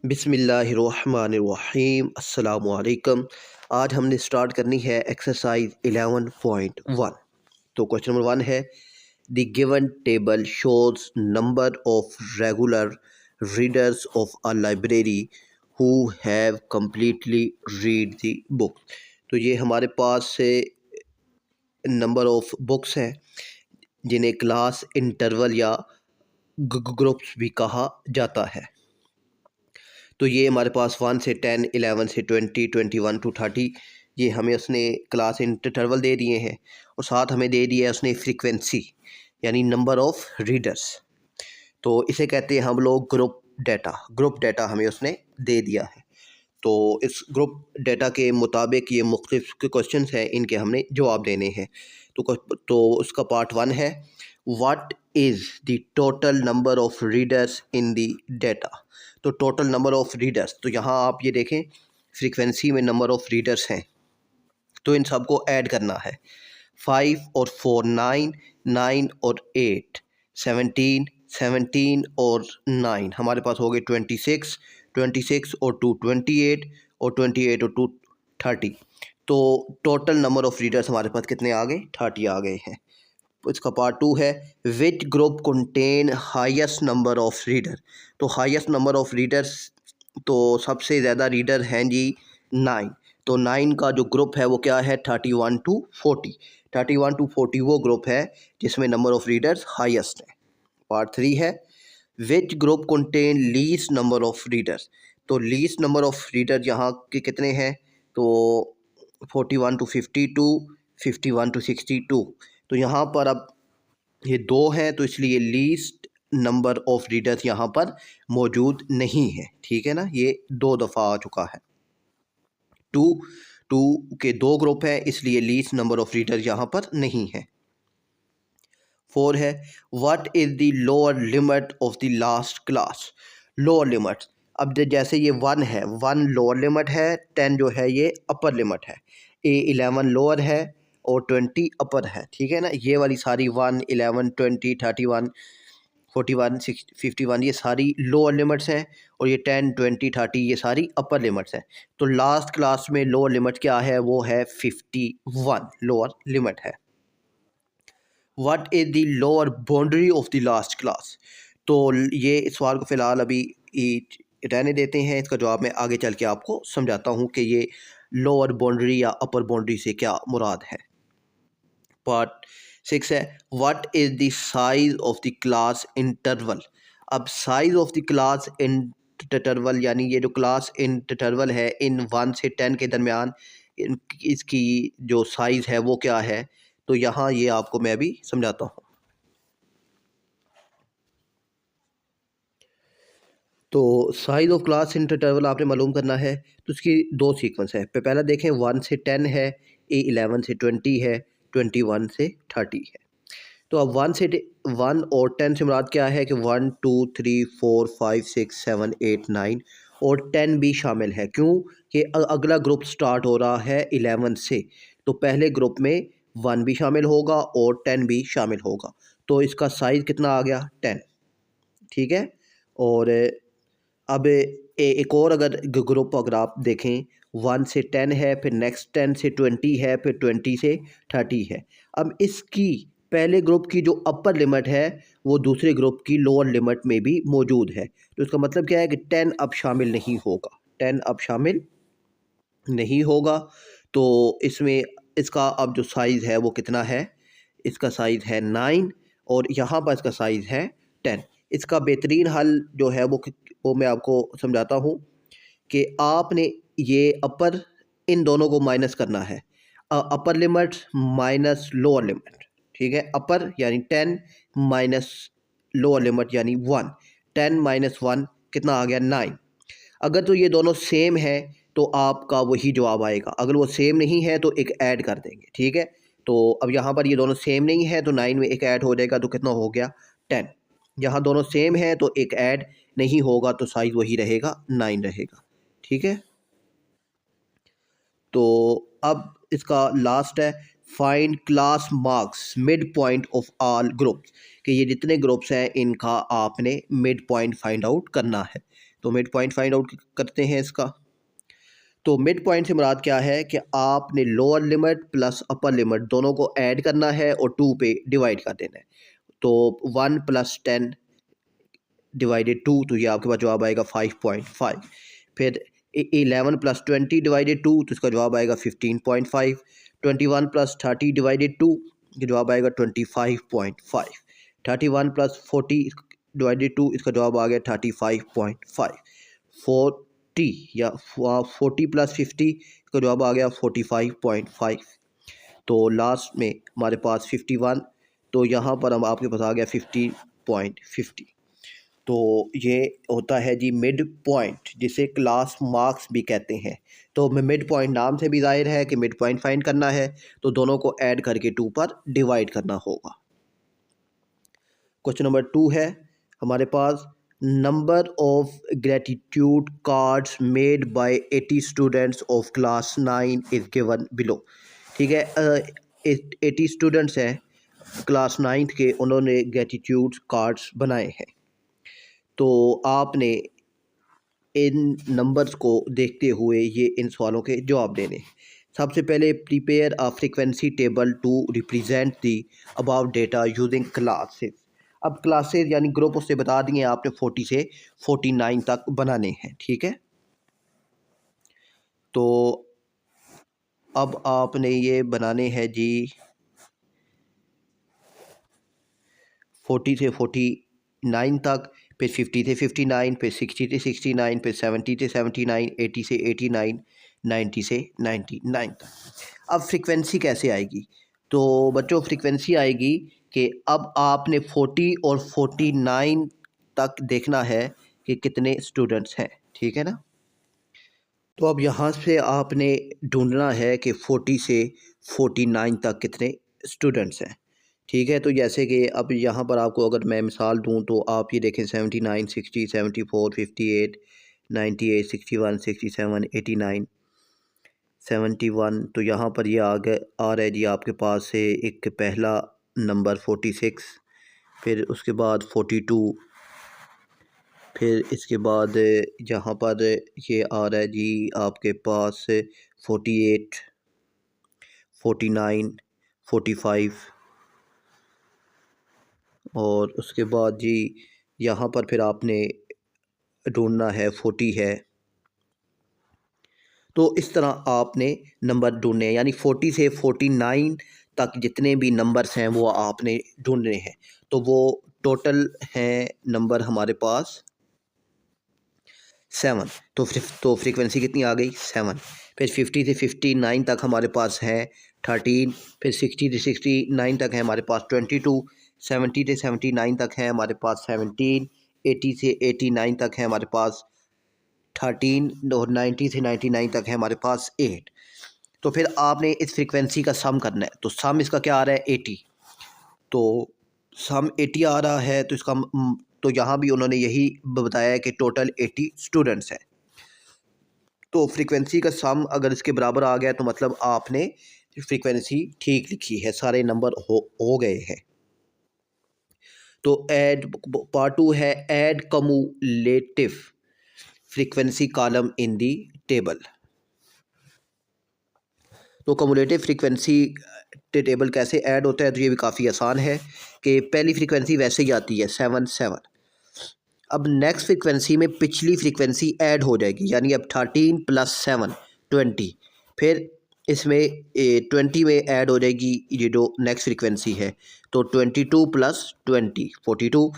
बिस्मिल्लाहिर्रहमानिर्रहीम अस्सलामुअलैकुम। आज हमने स्टार्ट करनी है एक्सरसाइज 11.1। तो क्वेश्चन नंबर 1 है, the given table shows number of regular readers of a library who have completely read the book. तो ये हमारे पास से नंबर ऑफ बुक्स हैं जिन्हें क्लास इंटरवल या ग्रुप्स भी कहा जाता है। तो ये हमारे पास 1 से 10, 11 से 20, 21 टू 30 ये हमें उसने क्लास इंटरवल दे दिए हैं और साथ हमें दे दिया है उसने फ्रीक्वेंसी यानी नंबर ऑफ रीडर्स। तो इसे कहते हैं हम लोग ग्रुप डाटा हमें उसने दे दिया है। तो इस ग्रुप डाटा के मुताबिक ये मुख्तलिफ क्वेश्चंस हैं, इनके हमने जवाब देने हैं। तो उसका पार्ट 1 है, what is the total number of readers in the data. तो टोटल नंबर ऑफ रीडर्स, तो यहाँ आप ये देखें फ्रीक्वेंसी में नंबर ऑफ रीडर्स हैं, तो इन सबको ऐड करना है। 5 और 4 9, 9 और 8 17, 17 और 9 हमारे पास हो गए 26, 26 और 2 28 और 28 और 2 30। तो टोटल नंबर ऑफ रीडर्स हमारे पास कितने आ गए? 30 आ गए हैं। इसका पार्ट 2 है, which group contain highest number of reader. तो हाईएस्ट नंबर ऑफ रीडर्स, तो सबसे ज़्यादा रीडर हैं जी 9। तो 9 का जो ग्रुप है वो क्या है? 31 टू 40। 31 टू 40 वो ग्रुप है जिसमें नंबर ऑफ रीडर्स हाईएस्ट है। पार्ट 3 है, which group contain least number of readers. तो लीस्ट नंबर ऑफ रीडर यहाँ के कितने हैं? तो 41 टू 52, 51 टू 62। तो यहाँ पर अब ये 2 हैं, तो इसलिए लीस्ट नंबर ऑफ रीडर्स यहाँ पर मौजूद नहीं है। ठीक है ना, ये 2 दफ़ा आ चुका है। 2 के 2 ग्रुप हैं, इसलिए लीस्ट नंबर ऑफ रीडर्स यहाँ पर नहीं है। 4 है, what is the lower limit of the last class. Lower limit, अब जैसे ये 1 है, 1 लोअर लिमिट है, 10 जो है ये अपर लिमिट है, 11 लोअर है और 20 अपर है। ठीक है ना, ये वाली सारी 1, 11, 20, 31, 41, 51 ये सारी लोअर लिमिट्स हैं और ये 10, 20, 30 ये सारी अपर लिमिट्स हैं। तो लास्ट क्लास में लोअर लिमिट क्या है? वो है 51 लोअर लिमिट है। What is the lower boundary of the last class. तो ये सवाल को फ़िलहाल अभी रहने देते हैं, इसका जवाब मैं आगे चल के आपको समझाता हूँ कि ये लोअर बाउंड्री या अपर बाउंड्री से क्या मुराद है। पार्ट 6 है, what is the size of the class interval. अब size of the class interval यानी ये जो क्लास इंटरवल है इन 1 से 10 के दरमियान इसकी जो साइज़ है वो क्या है? तो यहाँ ये आपको मैं अभी समझाता हूँ। तो साइज़ ऑफ क्लास इंटरवल आपने मालूम करना है, तो उसकी 2 सीक्वेंस है। पहला देखें 1 से 10 है, 11 से 20 है, 21 से 30 है। तो अब 1 और 10 से मुराद क्या है कि 1 2 3 4 5 6 7 8 9 और 10 भी शामिल है। क्यों कि अगला ग्रुप स्टार्ट हो रहा है 11 से, तो पहले ग्रुप में 1 भी शामिल होगा और 10 भी शामिल होगा। तो इसका साइज़ कितना आ गया? 10। ठीक है। और अब एक और अगर ग्रुप अगर आप देखें 1 से 10 है, फिर नेक्स्ट 10 से 20 है, फिर 20 से 30 है। अब इसकी पहले ग्रुप की जो अपर लिमिट है वो दूसरे ग्रुप की लोअर लिमिट में भी मौजूद है। तो इसका मतलब क्या है कि 10 अब शामिल नहीं होगा, 10 अब शामिल नहीं होगा। तो इसमें इसका अब जो साइज़ है वो कितना है? इसका साइज़ है 9 और यहाँ पर इसका साइज़ है 10। इसका बेहतरीन हल जो है वो मैं आपको समझाता हूँ कि आपने ये अपर इन दोनों को माइनस करना है। Upper limit minus lower limit. ठीक है, अपर यानी 10 माइनस लोअर लिमिट यानी 1। 10 माइनस 1 कितना आ गया? 9। अगर तो ये दोनों सेम है तो आपका वही जवाब आएगा, अगर वो सेम नहीं है तो एक ऐड कर देंगे। ठीक है, तो अब यहाँ पर ये दोनों सेम नहीं है तो 9 में एक ऐड हो जाएगा, तो कितना हो गया? 10। यहाँ दोनों सेम है तो एक ऐड नहीं होगा, तो साइज़ वही रहेगा, 9 रहेगा। ठीक है, तो अब इसका लास्ट है, find class marks mid point of all groups, कि ये जितने ग्रुप्स हैं इनका आपने मिड पॉइंट फाइंड आउट करना है। तो मिड पॉइंट फाइंड आउट करते हैं इसका। तो मिड पॉइंट से मुराद क्या है कि आपने lower limit plus upper limit दोनों को ऐड करना है और 2 पे डिवाइड कर देना है। तो 1 + 10 डिवाइडेड 2, तो ये आपके पास जवाब आएगा 5.5। फिर 11 + 20 डिवाइडेड 2, तो इसका जवाब आएगा 15.5। 21 + 30 डिवाइडेड 2, ये जवाब आएगा 25.5। 31 + 40 डिवाइडेड 2, इसका जवाब आ गया 35.5। 40 या 40 + 50, इसका जवाब आ गया 45.5। तो लास्ट में हमारे पास 51, तो यहाँ पर हम आपके पास आ गया 50.50। तो ये होता है जी मिड पॉइंट, जिसे क्लास मार्क्स भी कहते हैं। तो मिड पॉइंट नाम से भी ज़ाहिर है कि मिड पॉइंट फाइंड करना है, तो दोनों को ऐड करके 2 पर डिवाइड करना होगा। क्वेश्चन नंबर 2 है हमारे पास, number of gratitude cards made by 80 students of class 9 is given below. ठीक है, 80 स्टूडेंट्स हैं क्लास 9 के, उन्होंने ग्रेटिट्यूड कार्ड्स बनाए हैं। तो आपने इन नंबर्स को देखते हुए ये इन सवालों के जवाब देने। सबसे पहले prepare a frequency table to represent the about data using classes. अब क्लासेस यानी ग्रुप उससे बता दिए आपने 40 से 49 तक बनाने हैं। ठीक है, तो अब आपने ये बनाने हैं जी 40 से 49 तक, फिर 50 से 59, फिर 60 से 69, फिर 70 से 79, 80 से 89, 90 से 99 तक। अब फ्रीक्वेंसी कैसे आएगी? तो बच्चों फ्रीक्वेंसी आएगी कि अब आपने 40 और 49 तक देखना है कि कितने स्टूडेंट्स हैं। ठीक है ना, तो अब यहाँ से आपने ढूंढना है कि 40 से 49 तक कितने स्टूडेंट्स हैं। ठीक है, तो जैसे कि अब यहाँ पर आपको अगर मैं मिसाल दूँ तो आप ये देखें 79, 60, 74, 58, 98, 61, 67, 89, 71। तो यहाँ पर ये आगे आ रहा है जी आपके पास से एक पहला नंबर 46, फिर उसके बाद 42, फिर इसके बाद यहाँ पर ये आ रहा है जी आपके पास 48, 49, 45, और उसके बाद जी यहाँ पर फिर आपने ढूंढना है 40 है। तो इस तरह आपने नंबर ढूंढने हैं, यानी 40 से 49 तक जितने भी नंबर्स हैं वो आपने ढूंढने हैं। तो वो टोटल हैं नंबर हमारे पास 7। तो फ्रीक्वेंसी कितनी आ गई 7। फिर 50 से 59 तक हमारे पास है 13, फिर 60 से 69 तक है हमारे पास 22, 70 से 79 तक है हमारे पास 17, 80 से 89 तक है हमारे पास 13, और 90 से 99 तक है हमारे पास 8। तो फिर आपने इस फ्रीक्वेंसी का सम करना है, तो सम इसका क्या आ रहा है 80। तो सम 80 आ रहा है, तो इसका तो यहाँ भी उन्होंने यही बताया है कि टोटल 80 स्टूडेंट्स हैं। तो फ्रीक्वेंसी का सम अगर इसके बराबर आ गया तो मतलब आपने फ्रीक्वेंसी ठीक लिखी है, सारे नंबर हो गए हैं। तो ऐड पार्ट 2 है add cumulative frequency column in the table. तो कम्युलेटिव फ्रीक्वेंसी टेबल कैसे ऐड होता है? तो ये भी काफ़ी आसान है कि पहली फ्रीक्वेंसी वैसे ही आती है 7 7। अब नेक्स्ट फ्रीक्वेंसी में पिछली फ्रीक्वेंसी ऐड हो जाएगी, यानी अब 13 + 7 20। फिर इसमें 20 में ऐड हो जाएगी ये जो नेक्स्ट फ्रीक्वेंसी है, तो 22 + 20 42।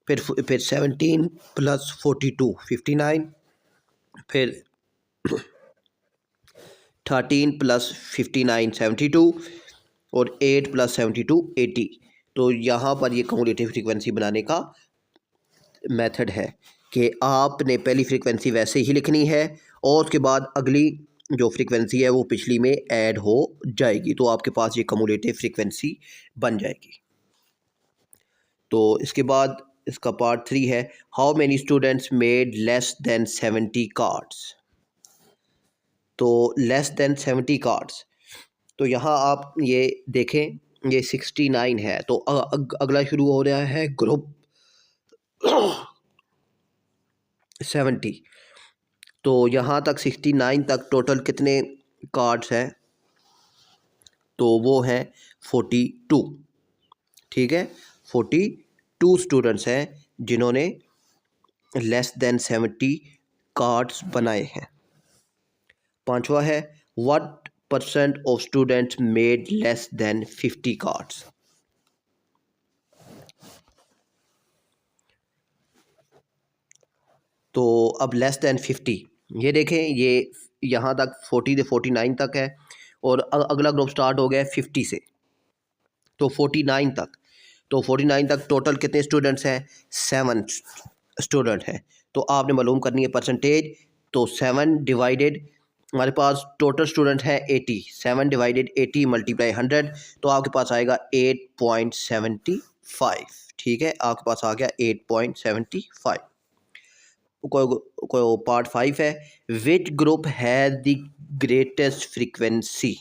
फिर 17 + 42 59। फिर 13 + 59 72, और 8 + 72 80। तो यहाँ पर ये कम्युलेटिव फ्रीक्वेंसी बनाने का मेथड है कि आपने पहली फ्रीक्वेंसी वैसे ही लिखनी है और उसके बाद अगली जो फ्रीक्वेंसी है वो पिछली में ऐड हो जाएगी, तो आपके पास ये कम्युलेटिव फ्रीक्वेंसी बन जाएगी। तो इसके बाद इसका पार्ट 3 है how many students made less than 70 cards. तो लेस देन 70 कार्ड्स, तो यहाँ आप ये देखें ये 69 है, तो अगला शुरू हो रहा है ग्रुप 70। तो यहाँ तक 69 तक टोटल कितने कार्ड्स हैं? तो वो हैं 42। ठीक है, 42 स्टूडेंट्स हैं जिन्होंने लेस देन 70 कार्ड्स बनाए हैं। पांचवा है, what percent of students made less than 50 cards? तो अब लेस देन 50, ये देखें, ये यहाँ तक 40 से 49 तक है, और अगला ग्रुप स्टार्ट हो गया है 50 से, तो 49 तक। तो 49 तक टोटल कितने स्टूडेंट्स हैं? 7 स्टूडेंट हैं। तो आपने मालूम करनी है परसेंटेज। तो 7 डिवाइडेड, हमारे पास टोटल स्टूडेंट है 80, 7 डिवाइडेड 80 मल्टीप्लाई 100, तो आपके पास आएगा 8.75। ठीक है, आपके पास आ गया 8.75। कोई पार्ट 5 है, which group has the greatest frequency?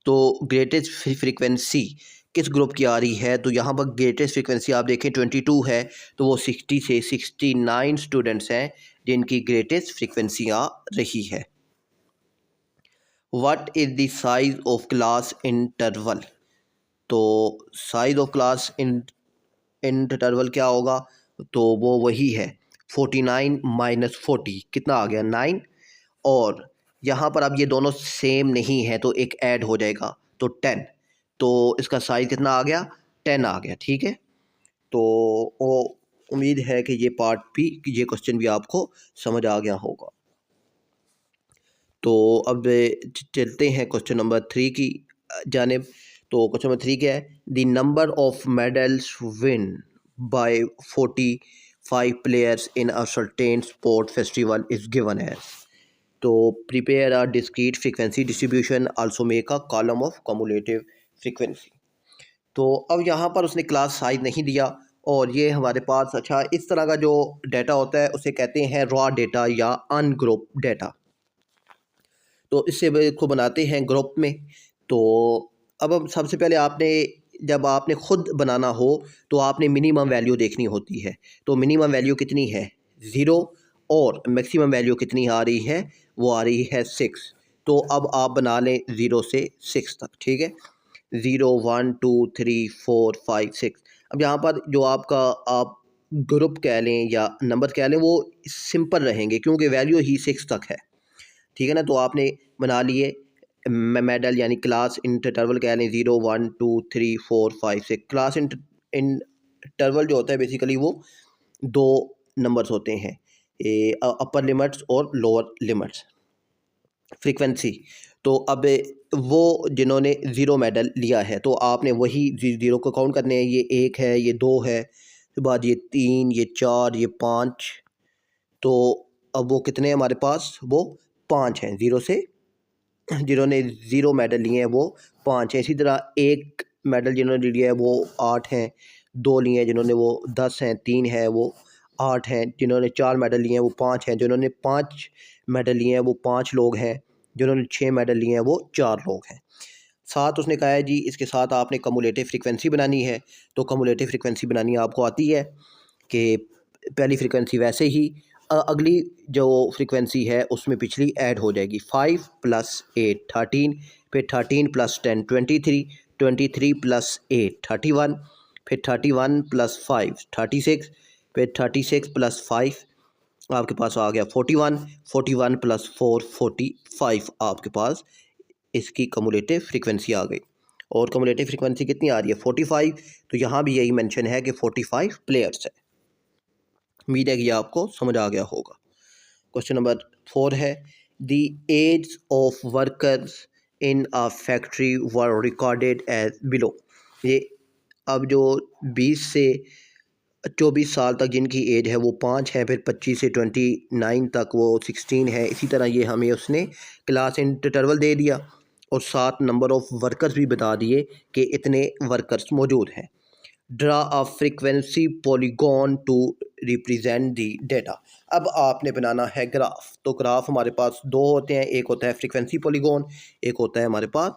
तो ग्रेटेस्ट फ्रीक्वेंसी किस ग्रुप की आ रही है? तो यहाँ पर ग्रेटेस्ट फ्रीक्वेंसी आप देखें 22 है, तो वो 60 से 69 स्टूडेंट्स हैं जिनकी ग्रेटेस्ट फ्रीक्वेंसी आ रही है। What is the size of class interval? तो साइज ऑफ क्लास इंटरवल क्या होगा? तो वो वही है 49 माइनस 40, कितना आ गया? 9। और यहाँ पर अब ये दोनों सेम नहीं है तो एक ऐड हो जाएगा, तो 10। तो इसका साइज़ कितना आ गया? 10 आ गया। ठीक है, तो उम्मीद है कि ये पार्ट भी, ये क्वेश्चन भी आपको समझ आ गया होगा। तो अब चलते हैं क्वेश्चन नंबर 3 की जानिब। तो क्वेश्चन नंबर 3 क्या है? The number of medals win by 45 players in a certain sport festival is given as. तो prepare a discrete frequency distribution, also make a column of cumulative frequency. तो अब यहाँ पर उसने क्लास साइज नहीं दिया, और ये हमारे पास, अच्छा, इस तरह का जो डाटा होता है उसे कहते हैं रॉ डेटा या अनग्रुप डाटा। तो इससे इसको बनाते हैं ग्रुप में। तो अब सबसे पहले आपने, जब आपने ख़ुद बनाना हो तो आपने मिनिमम वैल्यू देखनी होती है। तो मिनिमम वैल्यू कितनी है? 0। और मैक्सिमम वैल्यू कितनी आ रही है? वो आ रही है 6। तो अब आप बना लें 0 से 6 तक। ठीक है, 0 1 2 3 4 5 6। अब यहाँ पर जो आपका आप ग्रुप कह लें या नंबर कह लें, वो सिंपल रहेंगे क्योंकि वैल्यू ही 6 तक है। ठीक है ना, तो आपने बना लिए मेडल यानी क्लास इंटरवल कह लें 0 1 2 3 4 5 6। क्लास इंटरवल जो होता है बेसिकली वो 2 नंबर्स होते हैं, अपर लिमिट्स और लोअर लिमिट्स। फ्रीक्वेंसी, तो अब वो जिन्होंने 0 मेडल लिया है तो आपने वही 0 को काउंट करने हैं। ये 1 है, ये 2 है, उसके बाद ये 3, ये 4, ये 5। तो अब वो कितने हैं हमारे पास? वो 5 हैं। 0 से जिन्होंने 0 मेडल लिए हैं वो 5 हैं। इसी तरह 1 मेडल जिन्होंने लिया है वो 8 हैं, 2 लिए हैं जिन्होंने वो 10 हैं, 3 है वो 8 हैं, जिन्होंने 4 मेडल लिए हैं वो 5 हैं, जिन्होंने 5 मेडल लिए हैं वो 5 लोग हैं, जिन्होंने 6 मेडल लिए हैं वो 4 लोग हैं। साथ उसने कहा है जी इसके साथ आपने कम्युलेटिव फ्रीक्वेंसी बनानी है। तो कम्युलेटिव फ्रीक्वेंसी बनानी आपको आती है कि पहली फ्रीक्वेंसी वैसे ही अगली जो फ्रीक्वेंसी है उसमें पिछली ऐड हो जाएगी। 5 + 8 13, फिर 13 + 10 23, 23 + 8 31, फिर 31 + 5 36, फिर 36 + 5 आपके पास आ गया 41, 41 + 4 45 आपके पास इसकी कम्युलेटिव फ्रीक्वेंसी आ गई। और कम्युलेटिव फ्रीक्वेंसी कितनी आ रही है? 45। तो यहाँ भी यही मेंशन है कि 45 प्लेयर्स है। उम्मीद है कि ये आपको समझ आ गया होगा। क्वेश्चन नंबर 4 है, the age of workers in a factory were recorded as below. ये अब जो 20 से 24 साल तक जिनकी एज है वो 5 है, फिर 25 से 29 तक वो 16 है। इसी तरह ये हमें उसने क्लास इंटरवल दे दिया और 7 नंबर ऑफ़ वर्कर्स भी बता दिए कि इतने वर्कर्स मौजूद हैं। Draw a frequency polygon to represent the data. अब आपने बनाना है ग्राफ। तो ग्राफ हमारे पास 2 होते हैं, एक होता है फ्रीक्वेंसी पॉलीगॉन, एक होता है हमारे पास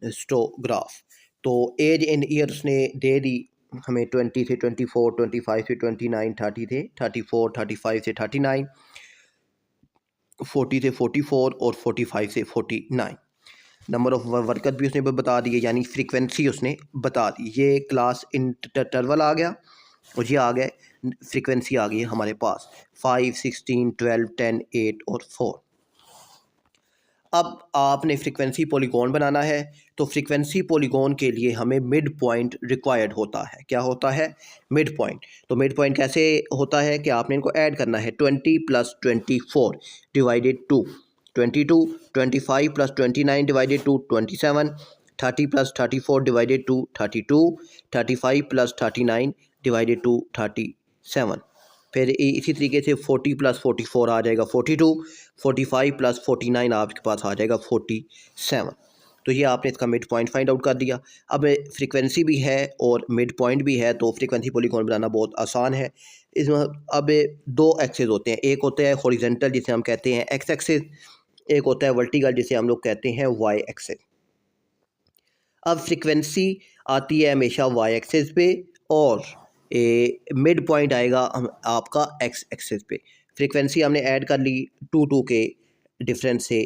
हिस्टोग्राफ। तो एज इन ईयर्स ने दे दी हमें 20 से 24, 25 से 29, 30 थे 34, 35 से 39, 40 से 44 और 45 से 49। नंबर ऑफ वर्कर भी उसने बता दिए, यानी फ्रीक्वेंसी उसने बता दी। ये क्लास इंटरवल आ गया और ये आ गया फ्रीक्वेंसी आ गई है हमारे पास 5, 16, 12, 10, 8 और 4। अब आपने फ्रीक्वेंसी पॉलीगॉन बनाना है, तो फ्रीक्वेंसी पॉलीगॉन के लिए हमें मिड पॉइंट रिक्वायर्ड होता है। क्या होता है? Mid point. तो मिड पॉइंट कैसे होता है कि आपने इनको ऐड करना है 20 + 24 divided two 22, 25 + 29 divided two 27, 30 + 34 divided two 32, 35 + 39 divided two 37। फिर इसी तरीके से 40 + 44 आ जाएगा 42, 45 + 49 आपके पास आ जाएगा 47। तो ये आपने इसका मिड पॉइंट फाइंड आउट कर दिया। अब फ्रीक्वेंसी भी है और मिड पॉइंट भी है, तो फ्रीक्वेंसी पॉलीगॉन बनाना बहुत आसान है। इसमें अब दो एक्सेस होते हैं, एक होता है हॉरिजेंटल जिसे हम कहते हैं एक्स एक्सेस, एक होता है वर्टिकल जिसे हम लोग कहते हैं वाई एक्सेस। अब फ्रीक्वेंसी आती है हमेशा वाई एक्सेस पे और मिड पॉइंट आएगा आपका एक्स एक्सेस पे। फ्रीक्वेंसी हमने ऐड कर ली 2 के डिफरेंस से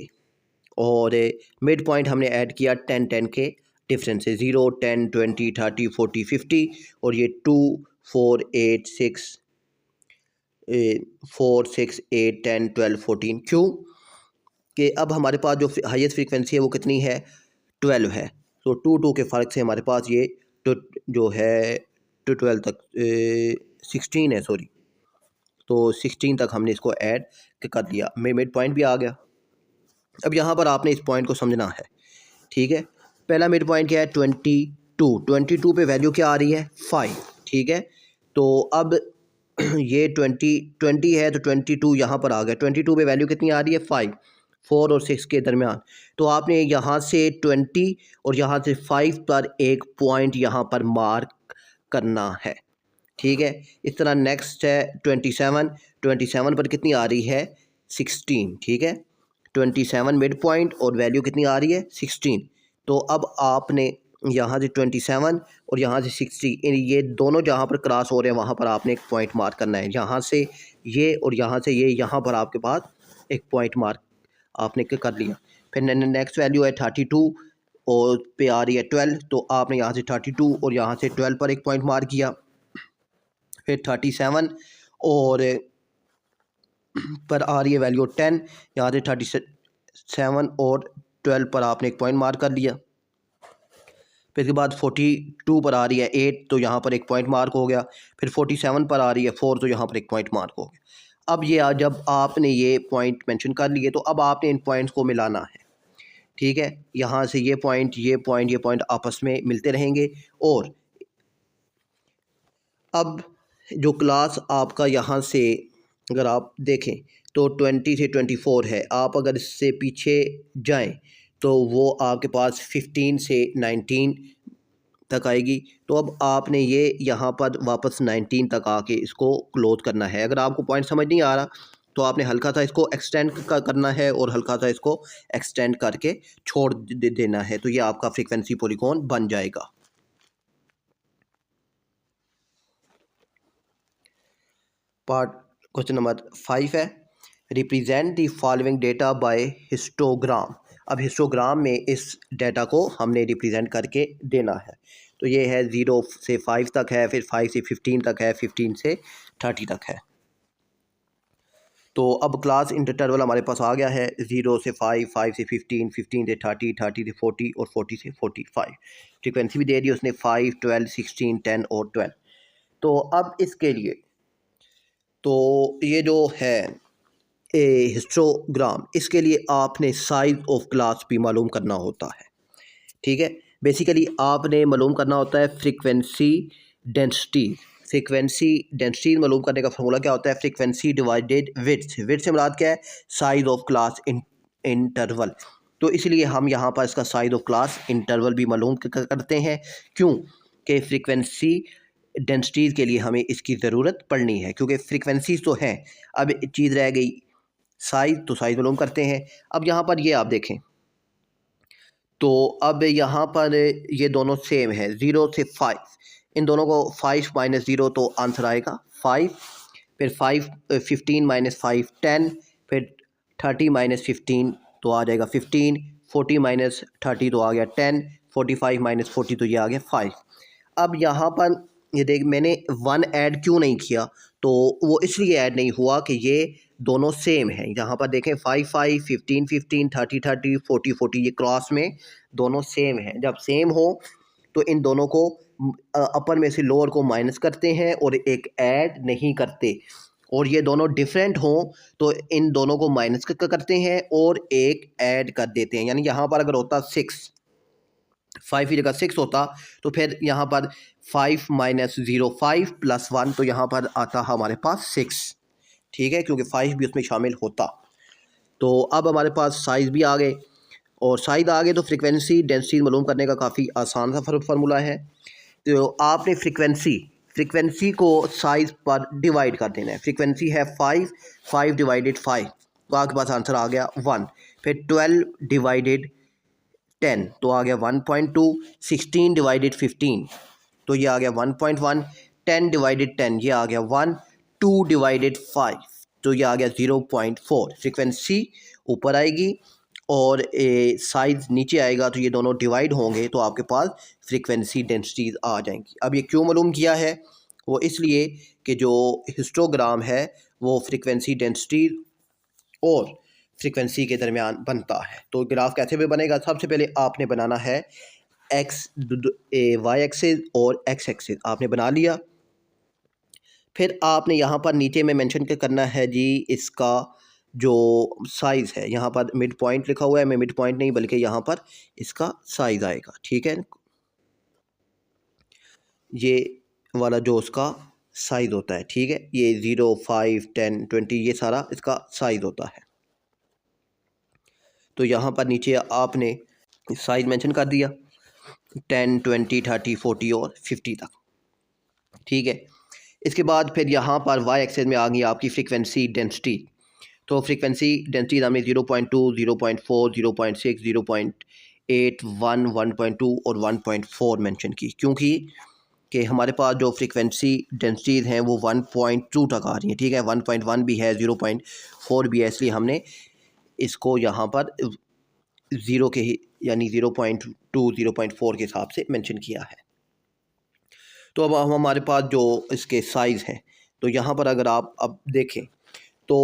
और मिड पॉइंट हमने ऐड किया 10 के डिफरेंस से, 0, 10, 20, 30, 40, 50 और ये 2, 4, 8, 6, 4, 6, 8, 10, 12, 14। क्यों कि अब हमारे पास जो हाईएस्ट फ्रीक्वेंसी है वो कितनी है? 12 है। तो 2 के फ़र्क से हमारे पास ये तो जो है टू 12 तक 16 है, सॉरी, तो 16 तक हमने इसको ऐड कर दिया। मिड पॉइंट भी आ गया। अब यहाँ पर आपने इस पॉइंट को समझना है, ठीक है। पहला मिड पॉइंट क्या है? 22 पे वैल्यू क्या आ रही है? 5, ठीक है। तो अब ये 20 है तो 22 यहाँ पर आ गया। 22 पे वैल्यू कितनी आ रही है? 5, 4 और 6 के दरमियान। तो आपने यहाँ से 20 और यहाँ से 5 पर एक पॉइंट यहाँ पर मार्क करना है, ठीक है। इस तरह नेक्स्ट है 27 पर कितनी आ रही है? 16, ठीक है। 27 मिड पॉइंट और वैल्यू कितनी आ रही है? 16। तो अब आपने यहाँ से 27 और यहाँ से 60 ये दोनों जहाँ पर क्रॉस हो रहे हैं वहाँ पर आपने एक पॉइंट मार्क करना है। यहाँ से ये और यहाँ से ये, यहाँ पर आपके पास एक पॉइंट मार्क आपने कर लिया। फिर नेक्स्ट वैल्यू है 32 और पे आ रही है 12, तो आपने यहाँ से 32 और यहाँ से 12 पर एक पॉइंट मार्क किया। फिर 37 और पर आ रही है वैल्यू 10, यहाँ से 37 और 12 पर आपने एक पॉइंट मार्क कर लिया। फिर इसके बाद 42 पर आ रही है 8, तो यहाँ पर एक पॉइंट मार्क हो गया। फिर 47 पर आ रही है 4, तो यहाँ पर एक पॉइंट मार्क हो गया। अब ये जब आपने ये पॉइंट मेंशन कर लिए तो अब आपने इन पॉइंट्स को मिलाना है, ठीक है। यहाँ से ये पॉइंट, ये पॉइंट, ये पॉइंट आपस में मिलते रहेंगे। और अब जो क्लास आपका यहाँ से अगर आप देखें तो 20 से 24 है, आप अगर इससे पीछे जाएं तो वो आपके पास 15 से 19 तक आएगी। तो अब आपने ये यहाँ पर वापस 19 तक आके इसको क्लोज करना है। अगर आपको पॉइंट समझ नहीं आ रहा तो आपने हल्का सा इसको एक्सटेंड करना है और हल्का सा इसको एक्सटेंड करके छोड़ देना है, तो ये आपका फ्रीक्वेंसी पॉलीगॉन बन जाएगा। पार्ट क्वेश्चन नंबर 5 है, represent the following data bye histogram. अब हिस्टोग्राम में इस डेटा को हमने रिप्रेजेंट करके देना है। तो ये है 0 से 5 तक है, फिर 5 से 15 तक है, 15 से 30 तक है। तो अब क्लास इंटरवल हमारे पास आ गया है 0 से 5, 5 से 15, 15 से 30, 30 से 40 और 40 से 45। फ्रीक्वेंसी भी दे दी उसने 5, 12, 16, 10 और 12। तो अब इसके लिए तो ये जो है हिस्टोग्राम, इसके लिए आपने साइज ऑफ क्लास भी मालूम करना होता है, ठीक है। बेसिकली आपने मालूम करना होता है फ्रीक्वेंसी डेंसिटी। फ्रीक्वेंसी डेंसिटी मालूम करने का फॉर्मूला क्या होता है? Frequency divided width. विड्थ से मुराद क्या है? Size of class interval. तो इसलिए हम यहाँ पर इसका साइज ऑफ क्लास इंटरवल भी मालूम करते हैं। क्यों कि फ्रीक्वेंसी डेंसिटीज़ के लिए हमें इसकी ज़रूरत पड़नी है, क्योंकि फ्रीक्वेंसीज तो हैं। अब एक चीज़ रह गई साइज़, तो साइज़ मालूम करते हैं। अब यहाँ पर ये आप देखें तो अब यहाँ पर ये दोनों सेम है 0 से 5। इन दोनों को 5 माइनस 0 तो आंसर आएगा 5। फिर 15 माइनस 5 10, फिर 30 माइनस 15 तो आ जाएगा 15, 40 माइनस 30 तो आ गया 10, 45 माइनस 40 तो ये आ गया 5। अब यहाँ पर ये देख मैंने 1 ऐड क्यों नहीं किया, तो वो इसलिए ऐड नहीं हुआ कि ये दोनों सेम हैं। यहाँ पर देखें 5 5, 15 15, 30 30, 40 40, ये क्रॉस में दोनों सेम हैं। जब सेम हो तो इन दोनों को अपर में से लोअर को माइनस करते हैं और एक ऐड नहीं करते। और ये दोनों डिफरेंट हों तो इन दोनों को माइनस करते हैं और एक ऐड कर देते हैं। यानी यहाँ पर अगर होता 6, 5 की जगह 6 होता तो फिर यहाँ पर 5 माइनस 0 5 प्लस 1, तो यहाँ पर आता हमारे पास 6, ठीक है, क्योंकि 5 भी उसमें शामिल होता। तो अब हमारे पास साइज़ भी आ गए, और साइज़ आ गए तो फ्रीक्वेंसी डेंसिटी मालूम करने का काफ़ी आसान सा फार्मूला है। तो आपने फ्रीक्वेंसी को साइज़ पर डिवाइड कर देना है। फ्रीक्वेंसी है 5 डिवाइडेड 5, तो आपके पास आंसर आ गया 1। फिर 12 डिवाइडेड 10 तो आ गया 1.2, 16 डिवाइडेड 15 तो ये आ गया 1.1, 10 डिवाइडेड 10 ये आ गया 1, 2 डिवाइडेड 5 तो ये आ गया 0.4। फ्रीक्वेंसी ऊपर आएगी और साइज़ नीचे आएगा, तो ये दोनों डिवाइड होंगे तो आपके पास फ्रीक्वेंसी डेंसिटीज़ आ जाएंगी। अब ये क्यों मालूम किया है, वो इसलिए कि जो हिस्टोग्राम है वो फ्रीक्वेंसी डेंसिटी और फ्रीक्वेंसी के दरमियान बनता है। तो ग्राफ कैसे भी बनेगा, सबसे पहले आपने बनाना है वाई एक्सिस और एक्स एक्सिस आपने बना लिया। फिर आपने यहाँ पर नीचे में मेंशन करना है जी इसका जो साइज़ है। यहाँ पर मिड पॉइंट लिखा हुआ है, मैं मिड पॉइंट नहीं बल्कि यहाँ पर इसका साइज़ आएगा, ठीक है। ये वाला जो उसका साइज़ होता है, ठीक है, ये 0 5 10 20 ये सारा इसका साइज़ होता है। तो यहाँ पर नीचे आपने साइज़ मेंशन कर दिया 10 20 30 40 और 50 तक, ठीक है। इसके बाद फिर यहाँ पर वाई एक्सिस में आ गई आपकी फ्रीक्वेंसी डेंसिटी। तो फ्रीक्वेंसी डेंसिटी हमने 0.2 0.4 0.6 0.8 1 1.2 और 1.4 मेंशन की, क्योंकि कि हमारे पास जो फ्रीक्वेंसी डेंसिटीज़ हैं वो 1.2 तक आ रही हैं, ठीक है। 1.1 भी है, 0.4 भी है, इसलिए हमने इसको यहाँ पर 0 के ही यानी 0.2 0.4 के हिसाब से मेंशन किया है। तो अब हमारे पास जो इसके साइज़ हैं, तो यहाँ पर अगर आप अब देखें तो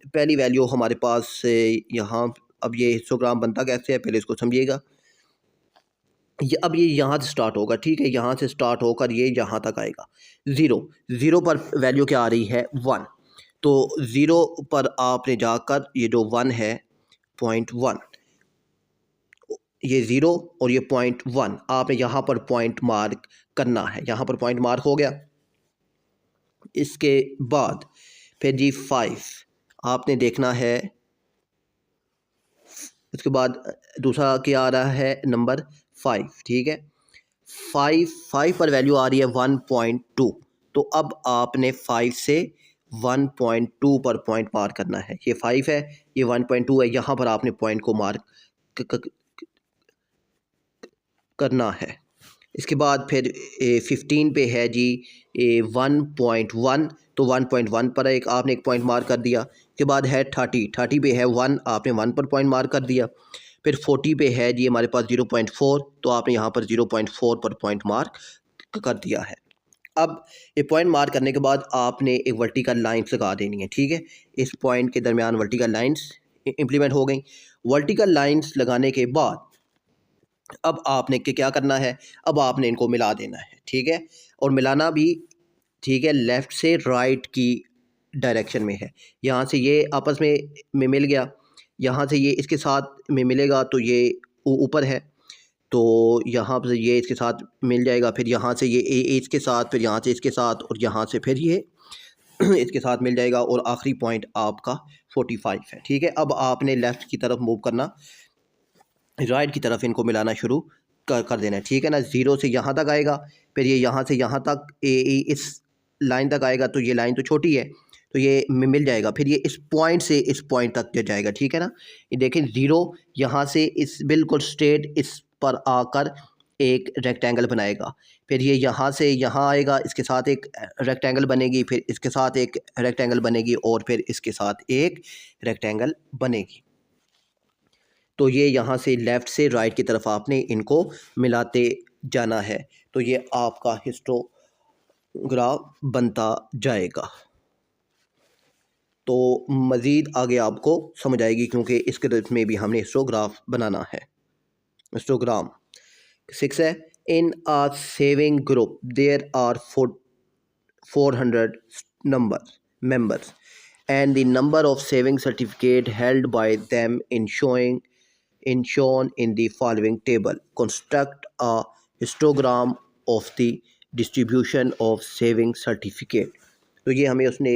पहली वैल्यू हमारे पास से यहाँ, अब ये हिस्टोग्राम बनता कैसे है पहले इसको समझिएगा। ये अब ये यहाँ से स्टार्ट होगा, ठीक है, यहाँ से स्टार्ट होकर ये यहाँ तक आएगा 0 पर वैल्यू क्या आ रही है 1। तो 0 पर आपने जाकर ये जो 1 है 0.1, ये 0 और ये 0.1 आपने यहाँ पर पॉइंट मार्क करना है। यहाँ पर पॉइंट मार्क हो गया। इसके बाद फिर जी 5 आपने देखना है। उसके बाद दूसरा क्या आ रहा है नंबर 5, ठीक है। 5 पर वैल्यू आ रही है 1.2, तो अब आपने 5 से 1.2 पर पॉइंट मार्क करना है। ये 5 है, ये 1.2 है, यहाँ पर आपने पॉइंट को मार्क करना है। इसके बाद फिर 15 पे है जी 1.1, तो 1.1 पर एक आपने एक पॉइंट मार्क कर दिया। उसके बाद है 30 पे है 1, आपने 1 पर पॉइंट मार्क कर दिया। फिर 40 पे है जी हमारे पास 0.4, तो आपने यहाँ पर 0.4 पर पॉइंट मार्क कर दिया है। अब ये पॉइंट मार्क करने के बाद आपने एक वर्टिकल लाइन्स लगा देनी है, ठीक है। इस पॉइंट के दरमियान वर्टिकल लाइन्स इम्प्लीमेंट हो गई। वर्टिकल लाइन्स लगाने के बाद अब आपने क्या करना है, अब आपने इनको मिला देना है, ठीक है। और मिलाना भी, ठीक है, लेफ़्ट से राइट की डायरेक्शन में है। यहाँ से ये आपस में मिल गया, यहाँ से ये इसके साथ में मिलेगा तो ये ऊपर है, तो यहाँ से ये इसके साथ मिल जाएगा। फिर यहाँ से ये इसके साथ, फिर यहाँ से इसके साथ, और यहाँ से फिर ये इसके साथ मिल जाएगा, और आखिरी पॉइंट आपका 45 है, ठीक है। अब आपने लेफ़्ट की तरफ मूव करना, राइट की तरफ इनको मिलाना शुरू कर देना है, ठीक है ना। 0 से यहाँ तक आएगा, फिर ये यहाँ से यहाँ तक इस लाइन तक आएगा, तो ये लाइन तो छोटी है तो ये मिल जाएगा। फिर ये इस पॉइंट से इस पॉइंट तक जाएगा, ठीक है ना। ये देखें 0 यहाँ से इस बिल्कुल स्ट्रेट इस पर आकर एक रेक्टेंगल बनाएगा, फिर ये यहाँ से यहाँ आएगा, इसके साथ एक रेक्टेंगल बनेगी, फिर इसके साथ एक रेक्टेंगल बनेगी और फिर इसके साथ एक रेक्टेंगल बनेगी। तो ये यहाँ से लेफ़्ट से राइट की तरफ आपने इनको मिलाते जाना है, तो ये आपका हिस्टोग्राफ बनता जाएगा। तो मज़ीद आगे आपको समझ आएगी, क्योंकि इसके में भी हमने हिस्टोग्राफ बनाना है, हिस्टोग्राम। 6 है, in a saving group there are 400 members and the number of saving certificate held by them shown in the following table. Construct a histogram of the distribution of saving certificate. तो ये हमें उसने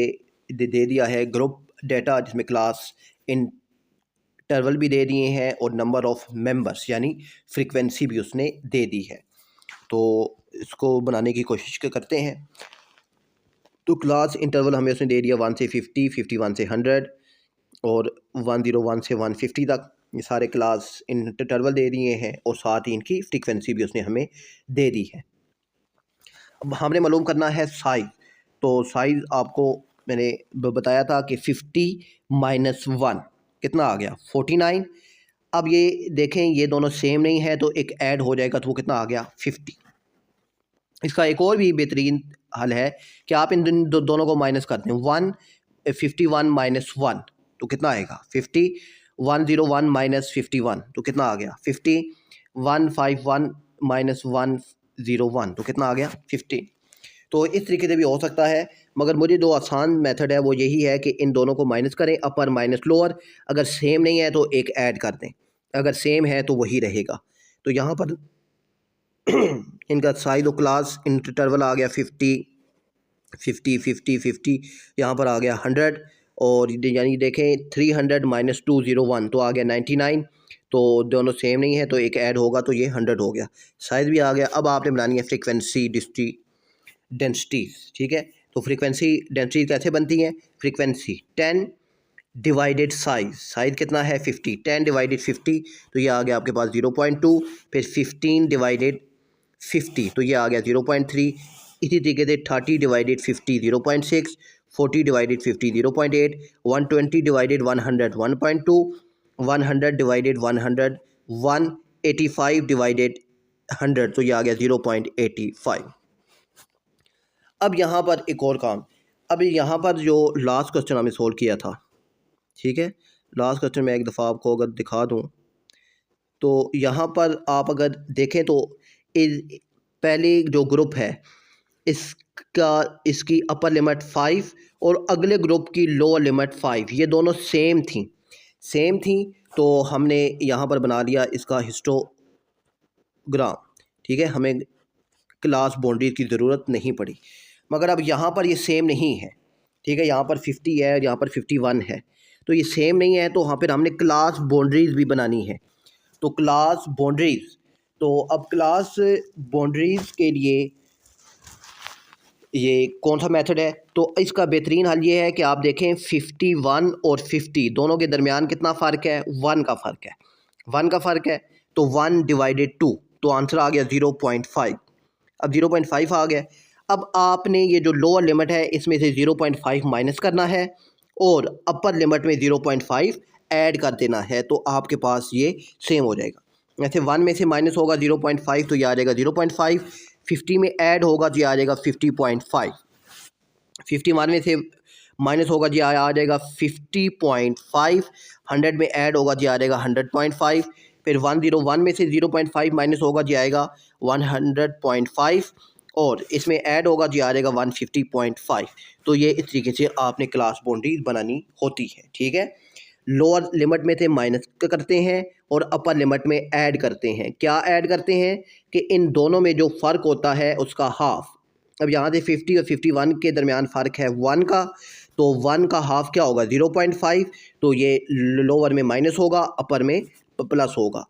दे दिया है group data, जिसमें class interval भी दे दिए हैं और नंबर ऑफ मेंबर्स यानी फ्रीक्वेंसी भी उसने दे दी है। तो इसको बनाने की कोशिश करते हैं। तो क्लास इंटरवल हमें उसने दे दिया 1 से 50, 51 से 100 और 101 से 150 तक। ये सारे क्लास इंटरवल दे दिए हैं और साथ ही इनकी फ्रीक्वेंसी भी उसने हमें दे दी है। अब हमने मालूम करना है साइज़। तो साइज़ आपको मैंने बताया था कि 50 - 1 कितना आ गया, 49। अब ये देखें, ये दोनों सेम नहीं है तो एक ऐड हो जाएगा, तो वो कितना आ गया, 50। इसका एक और भी बेहतरीन हल है कि आप इन दोनों को माइनस करते हैं। 51 - 1 तो कितना आएगा, 50। 101 - 51 तो कितना आ गया, 50। 151 - 101 तो कितना आ गया, 50। तो इस तरीके से भी हो सकता है, मगर मुझे जो आसान मेथड है वो यही है कि इन दोनों को माइनस करें, अपर माइनस लोअर। अगर सेम नहीं है तो एक ऐड कर दें, अगर सेम है तो वही रहेगा। तो यहाँ पर इनका साइज और क्लास इंटरवल आ गया 50 50 50 50, यहाँ पर आ गया 100 और यानी देखें 300 - 201 तो आ गया 99। तो दोनों सेम नहीं है तो एक ऐड होगा, तो ये 100 हो गया, साइज़ भी आ गया। अब आपने बनानी है फ्रीक्वेंसी डेंसिटीज़, ठीक है। तो फ्रीक्वेंसी डेंसिटी कैसे बनती हैं, फ्रीक्वेंसी 10 डिवाइडेड साइज़ कितना है 50, 10 डिवाइडेड 50 तो ये आ गया आपके पास 0.2। फिर 15 डिवाइडेड 50 तो ये आ गया 0.3। इसी तरीके से 30 divided 50 0.6, 40 divided 50 0.8, 120 divided 100 1.2, 100 divided 100 1, 85 divided 100 तो ये आ गया 0.85। अब यहाँ पर एक और काम, अब यहाँ पर जो लास्ट क्वेश्चन हमें सोल्व किया था, ठीक है, लास्ट क्वेश्चन मैं एक दफ़ा आपको अगर दिखा दूँ तो यहाँ पर आप अगर देखें तो पहले जो ग्रुप है इसकी अपर लिमिट 5 और अगले ग्रुप की लोअर लिमिट 5, ये दोनों सेम थी। तो हमने यहाँ पर बना लिया इसका हिस्टोग्राम, ठीक है, हमें क्लास बाउंड्रीज की ज़रूरत नहीं पड़ी। मगर अब यहाँ पर ये सेम नहीं है, ठीक है, यहाँ पर 50 है और यहाँ पर 51 है, तो ये सेम नहीं है। तो वहाँ पर हमने क्लास बाउंड्रीज़ भी बनानी है। तो क्लास बाउंड्रीज़, तो अब क्लास बाउंड्रीज़ के लिए ये कौन सा मेथड है, तो इसका बेहतरीन हल ये है कि आप देखें 51 और 50 दोनों के दरमियान कितना फ़र्क है, 1 का फ़र्क है। तो 1 डिवाइडेड 2 तो आंसर आ गया 0.5। अब 0.5 आ गया। अब आपने ये जो लोअर लिमिट है इसमें से 0.5 माइनस करना है और अपर लिमिट में 0.5 ऐड कर देना है, तो आपके पास ये सेम हो जाएगा। ऐसे 1 में से माइनस होगा 0.5 तो ये आ जाएगा 0.5, 50 में ऐड होगा तो ये आ जाएगा 50.5, 51 में से माइनस होगा जी आ जाएगा 50.5, 100 में ऐड होगा जी आ जाएगा 100.5, फिर 101 में से 0.5 माइनस होगा जी आएगा 100.5 और इसमें ऐड होगा जी आ जाएगा 150.5। तो ये इस तरीके से आपने क्लास बाउंड्रीज बनानी होती है, ठीक है। लोअर लिमिट में से माइनस करते हैं और अपर लिमिट में ऐड करते हैं। क्या ऐड करते हैं कि इन दोनों में जो फ़र्क होता है उसका हाफ। अब यहाँ से 50 और 51 के दरमियान फ़र्क है 1 का, तो 1 का हाफ क्या होगा 0.5, तो ये लोअर में माइनस होगा, अपर में प्लस होगा।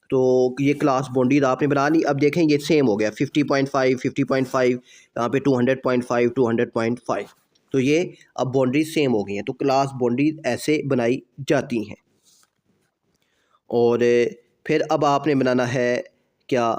तो ये क्लास बाउंड्रीज आपने बना ली। अब देखें ये सेम हो गया 50.5 50.5, यहाँ पे 200.5 200.5, तो ये अब बाउंड्रीज सेम हो गई हैं। तो क्लास बाउंड्रीज ऐसे बनाई जाती हैं। और फिर अब आपने बनाना है क्या,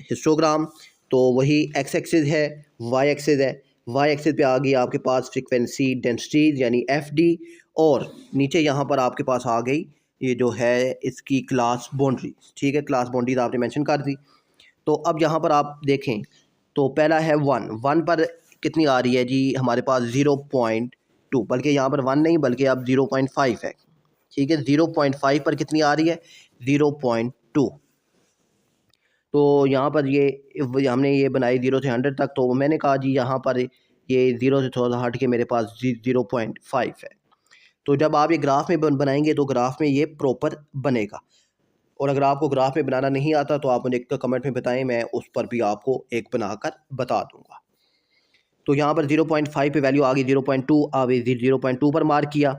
हिस्टोग्राम। तो वही एक्स एक्सिस है, वाई एक्सिस है। वाई एक्सिस पे आ गई आपके पास फ्रीक्वेंसी डेंसिटीज यानी एफ डी, और नीचे यहाँ पर आपके पास आ गई ये जो है इसकी क्लास बाउंड्री। ठीक है, क्लास बाउंड्रीज आपने मेंशन कर दी। तो अब यहाँ पर आप देखें तो पहला है वन। वन पर कितनी आ रही है जी हमारे पास 0.2, बल्कि यहाँ पर वन नहीं बल्कि अब 0.5 है। ठीक है, 0.5 पर कितनी आ रही है 0.2। तो यहाँ पर ये हमने ये बनाई 0 से 100 तक, तो मैंने कहा जी यहाँ पर ये 0 से थोड़ा सा हट के मेरे पास 0.5 है। तो जब आप ये ग्राफ में बनाएंगे तो ग्राफ में ये प्रॉपर बनेगा। और अगर आपको ग्राफ में बनाना नहीं आता तो आप मुझे एक कमेंट में बताएं, मैं उस पर भी आपको एक बनाकर बता दूंगा। तो यहाँ पर 0.5 पे वैल्यू आ गई, 0.2 आ गई, 0.2 पर मार्क किया।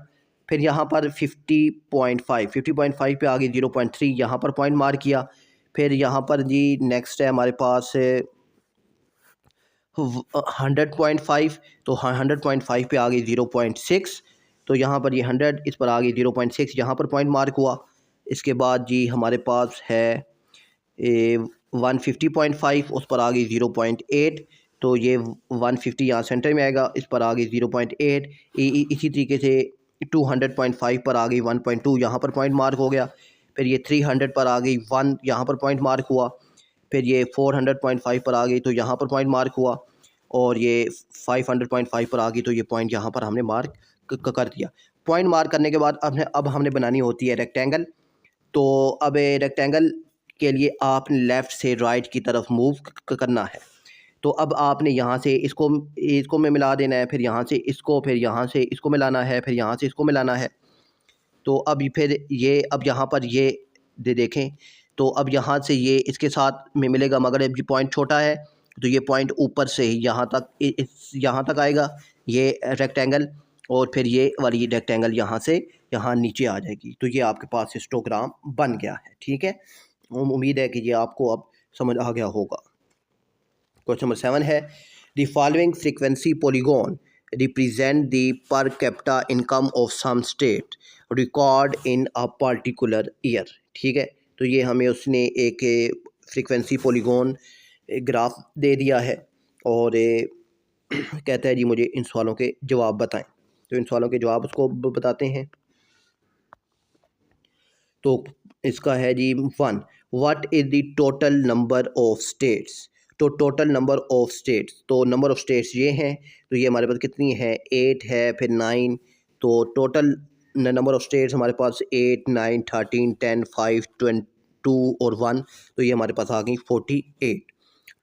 फिर यहाँ पर 50.5 पे आ गई 0.3, यहाँ पर पॉइंट मार्क किया। फिर यहाँ पर जी नेक्स्ट है हमारे पास 100.5, तो 100.5 पे आ गई 0.6, तो यहाँ पर ये 100 इस पर आ गई 0.6, यहाँ पर पॉइंट मार्क हुआ। इसके बाद जी हमारे पास है 150.5, उस पर आ गई 0.8, तो ये 150 यहाँ सेंटर में आएगा, इस पर आ गई 0.8। इसी तरीके से 200.5 पर आ गई 1.2, यहाँ पर पॉइंट मार्क हो गया। फिर ये 300 पर आ गई 1, यहाँ पर पॉइंट मार्क हुआ। फिर ये 400.5 पर आ गई तो यहाँ पर पॉइंट मार्क हुआ। और ये 500.5 पर आ गई तो ये पॉइंट यहाँ पर हमने मार्क कर दिया। पॉइंट मार्क करने के बाद अब हमने बनानी होती है रेक्टेंगल। तो अब रेक्टेंगल के लिए आपने लेफ़्ट से राइट की तरफ मूव करना है। तो अब आपने यहाँ से इसको इसको में मिला देना है, फिर यहाँ से इसको, फिर यहाँ से इसको मिलाना है, फिर यहाँ से इसको मिलाना है। तो अब फिर ये अब यहाँ पर ये देखें तो अब यहाँ से ये इसके साथ में मिलेगा, मगर अब ये पॉइंट छोटा है तो ये पॉइंट ऊपर से ही यहाँ तक यहाँ तक आएगा ये रेक्टेंगल, और फिर ये वाली रेक्टेंगल यहाँ से यहाँ नीचे आ जाएगी। तो ये आपके पास हिस्टोग्राम बन गया है। ठीक है, उम्मीद है कि ये आपको अब समझ आ गया होगा। क्वेश्चन नंबर 7 है the following frequency polygon represent the per capita income of some state record in a particular year. ठीक है, तो ये हमें उसने एक फ्रीक्वेंसी पॉलीगॉन ग्राफ दे दिया है और कहता है जी मुझे इन सवालों के जवाब बताएं। तो इन सवालों के जवाब उसको बताते हैं। तो इसका है जी 1, what is the total number of states. तो टोटल नंबर ऑफ स्टेट्स, तो नंबर ऑफ स्टेट्स ये हैं, तो ये हमारे पास कितनी है 8 है, फिर 9, तो टोटल नंबर ऑफ स्टेट्स हमारे पास 8 9 13 10 5 22 और 1, तो ये हमारे पास आ गई 48।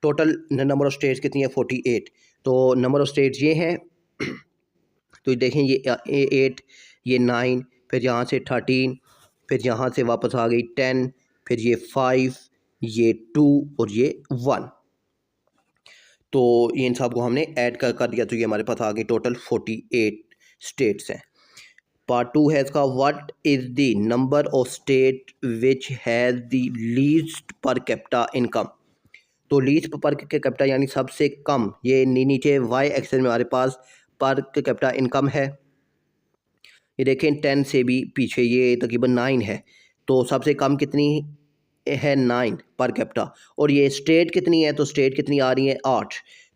टोटल नंबर ऑफ स्टेट्स कितनी है 48। तो नंबर ऑफ स्टेट्स ये हैं, तो देखें ये 8, ये 9, फिर यहाँ से 13, फिर यहाँ से वापस आ गई 10, फिर ये 5, ये 2 और ये 1। तो ये इन सब को हमने ऐड कर दिया, तो ये हमारे पास आ गई टोटल 48 स्टेट्स हैं। पार्ट 2 है इसका, what is the number of state which has the least पर कैपिटा इनकम। तो लीस्ट पर कैपिटा यानी सबसे कम, ये नीचे वाई एक्सेस में हमारे पास पर कैपिटा इनकम है। ये देखें 10 से भी पीछे ये तकरीबन 9 है, तो सबसे कम कितनी है 9 पर कैपिटा। और ये स्टेट कितनी है, तो स्टेट कितनी आ रही है 8।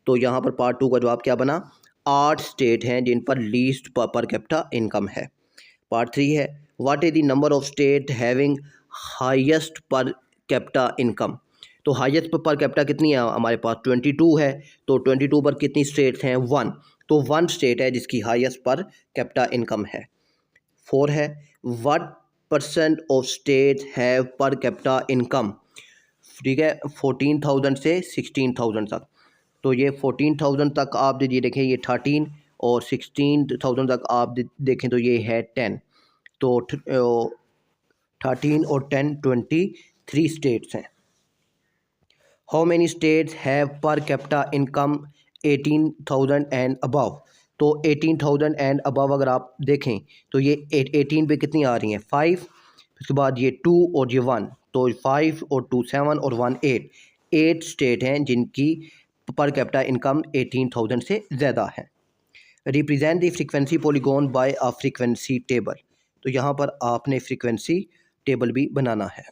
तो यहाँ पर पार्ट 2 का जवाब क्या बना, 8 स्टेट हैं जिन पर लीस्ट पर कैपिटा इनकम है। पार्ट 3 है, what is the number of state having highest पर कैपिटा इनकम। तो हाईएस्ट पर कैपिटा कितनी है हमारे पास 22 है, तो 22 पर कितनी स्टेट्स हैं 1, तो 1 स्टेट है जिसकी हाईएस्ट पर कैपिटा इनकम है। 4 है, what percent of state have पर कैपिटा इनकम। ठीक है, 14,000 से 16,000 तक। तो ये 14,000 तक आप ये देखें ये 13, और 16,000 तक आप देखें तो ये है 10। तो 13 और 10 23 स्टेट्स हैं। हाउ मैनी स्टेट्स हैव पर कैपिटा इनकम 18,000 एंड अबव। तो 18,000 एंड अबव अगर आप देखें तो ये 18 पे कितनी आ रही हैं 5, उसके बाद ये 2 और ये 1, तो 5 और 2 7 और 1 8 स्टेट हैं जिनकी पर कैपिटा इनकम 18,000 से ज़्यादा है। Represent the frequency polygon by a frequency table. तो यहाँ पर आपने फ्रीक्वेंसी टेबल भी बनाना है।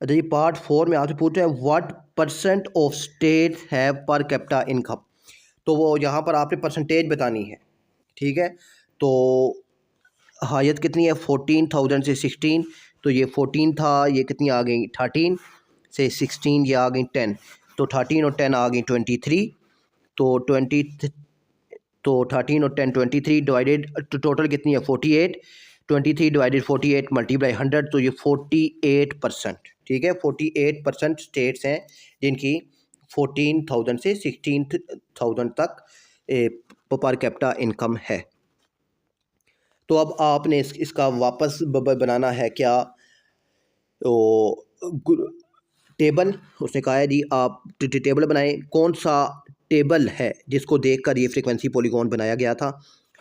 अच्छा ये पार्ट 4 में आपसे पूछ रहा है what percent of states have पर कैपिटा इनकम। तो वो यहाँ पर आपने परसेंटेज बतानी है, ठीक है। तो हायत कितनी है 14,000 से 16, तो ये 14 था, ये कितनी आ गई 13 से 16, ये आ गई 10, तो 13 और 10 आ गई 23, तो 20 तो 13 और 10 23 डिवाइडेड टोटल कितनी है 48, 23 डिवाइडेड 48 मल्टीप्लाई 100, तो ये 48%, ठीक है। 48% स्टेट्स हैं जिनकी 14,000 से 16,000 तक पर कैपिटा इनकम है। तो अब आपने इसका वापस बनाना है क्या, तो टेबल उसने कहा है जी आप टेबल बनाएं। कौन सा टेबल है जिसको देखकर ये फ्रीक्वेंसी पॉलीगॉन बनाया गया था।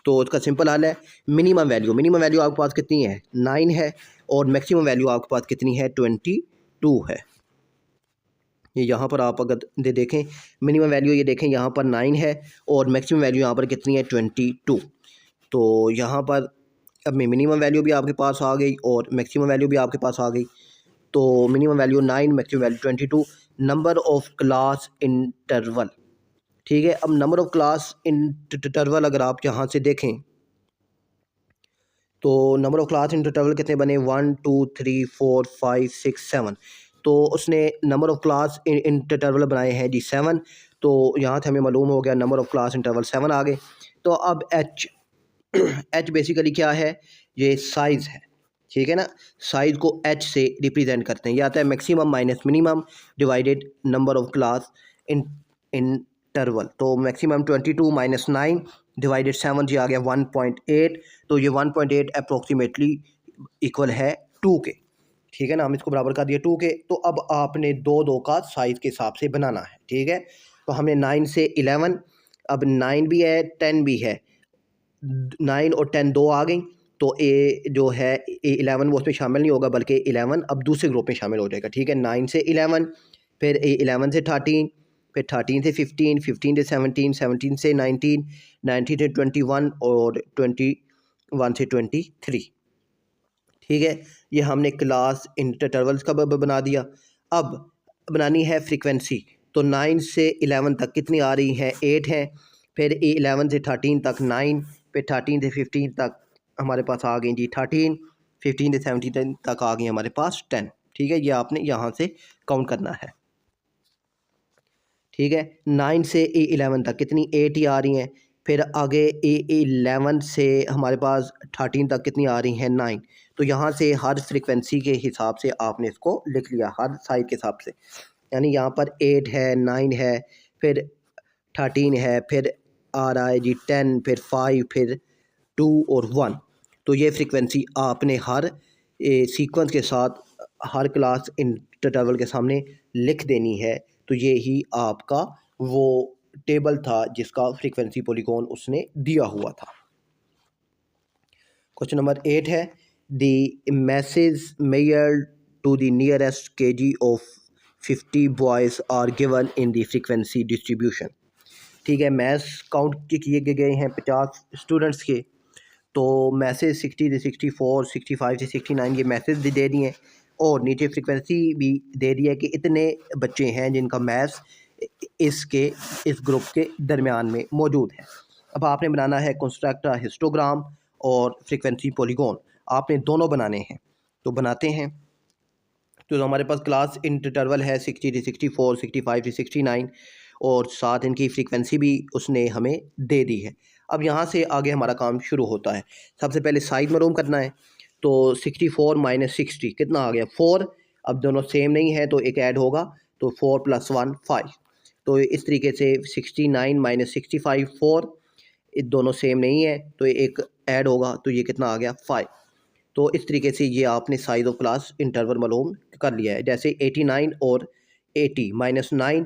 तो उसका सिंपल हाल है, मिनिमम वैल्यू आपके पास कितनी है 9 है, और मैक्सिमम वैल्यू आपके पास कितनी है 22 है। ये यहाँ पर आप अगर देखें मिनिमम वैल्यू, ये देखें यहाँ पर 9 है और मैक्सिमम वैल्यू यहाँ पर कितनी है 22। तो यहाँ पर अब मिनिमम वैल्यू भी आपके पास आ गई और मैक्सिमम वैल्यू भी आपके पास आ गई। तो minimum value 9, maximum value 22। Number of class interval, ठीक है। अब नंबर ऑफ क्लास इंटरवल अगर आप यहाँ से देखें तो नंबर ऑफ क्लास इंटरवल कितने बने 1 2 3 4 5 6 7। तो उसने नंबर ऑफ क्लास इंटरवल बनाए हैं जी 7। तो यहाँ से हमें मालूम हो गया नंबर ऑफ क्लास इंटरवल 7 आ गए। तो अब एच बेसिकली क्या है, ये साइज़ है, ठीक है ना। साइज़ को एच से रिप्रेजेंट करते हैं, ये आता है maximum minus minimum divided number of class interval. तो मैक्सिमम 22 माइनस 9 डिवाइडेड 7, जी आ गया 1.8। तो ये 1.8 अप्रोक्सीमेटली इक्वल है 2 के, ठीक है ना। हम इसको बराबर कर दिए 2 के। तो अब आपने दो का साइज़ के हिसाब से बनाना है, ठीक है। तो हमने 9 से 11, अब 9 भी है 10 भी है, 9 और 10 दो आ गई। तो ए जो है A11 वो उसमें शामिल नहीं होगा, बल्कि 11 अब दूसरे ग्रुप में शामिल हो जाएगा, ठीक है। 9 से 11, फिर A11 से 13, फिर 13 से 15, 15 से 17, 17 से 19, 19 से 21 और 21 से 23, ठीक है। ये हमने क्लास इंटरवल्स का बना दिया। अब बनानी है फ्रीक्वेंसी। तो 9 से 11 तक कितनी आ रही हैं 8 हैं, फिर 11 से 13 तक 9, फिर 13 से 15 तक हमारे पास आ गई जी 13, 15 से 17 तक आ गई हमारे पास 10, ठीक है। ये आपने यहाँ से काउंट करना है, ठीक है। 9 से A11 तक कितनी 8 ही आ रही हैं, फिर आगे A11 से हमारे पास 13 तक कितनी आ रही हैं 9। तो यहाँ से हर फ्रीक्वेंसी के हिसाब से आपने इसको लिख लिया, हर साइड के हिसाब से। यानी यहाँ पर 8 है, 9 है, फिर 13 है, फिर आ रहा है जी 10, फिर 5, फिर 2 और 1। तो ये फ्रीक्वेंसी आपने हर सीक्वेंस के साथ हर क्लास इंटरवल के सामने लिख देनी है। तो ये ही आपका वो टेबल था जिसका फ्रीक्वेंसी पॉलीगॉन उसने दिया हुआ था। क्वेश्चन नंबर 8 है the masses measured to the nearest kg of 50 boys are given in the frequency distribution, ठीक है। मैथ्स काउंट किए गए हैं 50 स्टूडेंट्स के। तो मैसेज 60 से 64, 65 से 69 ये मैसेज भी दे दिए, और नीचे फ्रीक्वेंसी भी दे दी है कि इतने बच्चे हैं जिनका मैथ्स इसके इस ग्रुप के दरमियान में मौजूद है। अब आपने बनाना है कंस्ट्रक्ट हिस्टोग्राम और फ्रीक्वेंसी पॉलीगॉन, आपने दोनों बनाने हैं। तो बनाते हैं। तो हमारे पास क्लास इंटरवल है 60 से 64, 65 से 69, और साथ इनकी फ्रीक्वेंसी भी उसने हमें दे दी है। अब यहाँ से आगे हमारा काम शुरू होता है। सबसे पहले साइड मालूम करना है। तो 64 माइनस 60 कितना आ गया 4। अब दोनों सेम नहीं है तो एक ऐड होगा, तो 4 + 1 5। तो इस तरीके से 69 माइनस 65 4, ये दोनों सेम नहीं है तो एक ऐड होगा, तो ये कितना आ गया 5। तो इस तरीके से ये आपने साइज ऑफ क्लास इंटरवल मालूम कर लिया है। जैसे 89 और 80 माइनस 9